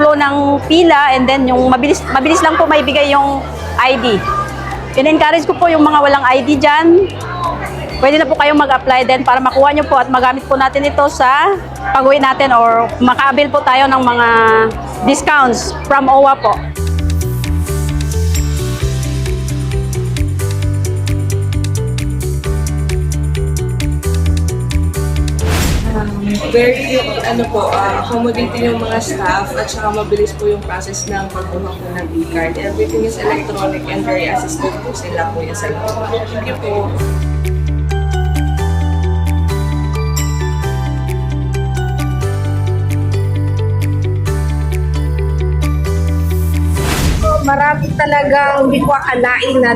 flow ng pila, and then yung mabilis lang po maibigay yung ID. In-encourage ko po yung mga walang ID dyan. Pwede na po kayong mag-apply din para makuha nyo po at magamit po natin ito sa pag-uwi natin or maka-avail po tayo ng mga discounts from OWA po. Very, accommodating yung mga staff at saka mabilis po yung process ng pagkuha po ng e-card. Everything is electronic and very assistive po sila po yung sa loob. Thank you po. Marami talagang hindi ko akalain na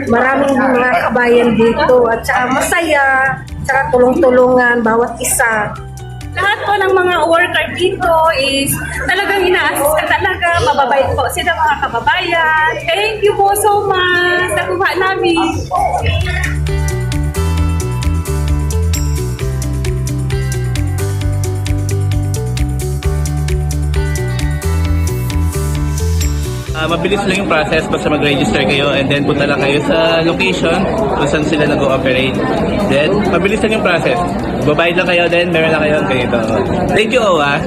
maraming mga kabayan dito at saka masaya, saka tulong-tulungan bawat isa. Lahat po ng mga worker dito is talagang ina-assist ka talaga, mababait po sila mga kababayan. Thank you po so much, nakuha namin. Mabilis lang yung process basta mag-register kayo and then punta lang kayo sa location kung saan sila nag-ooperate. Then, mabilis lang yung process. Babayad lang kayo, then meron lang kayo ganito. Thank you, OWA.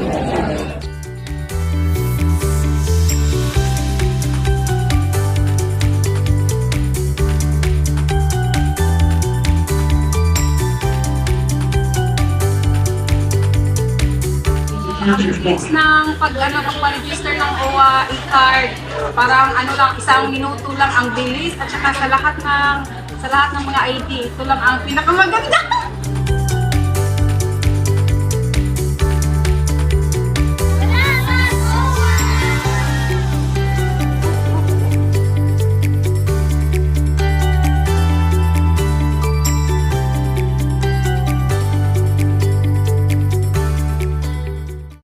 Ng pagpa-register ng OWA e-card, parang isang minuto lang ang bilis at saka sa lahat ng mga ID, ito lang ang pinakamaganda.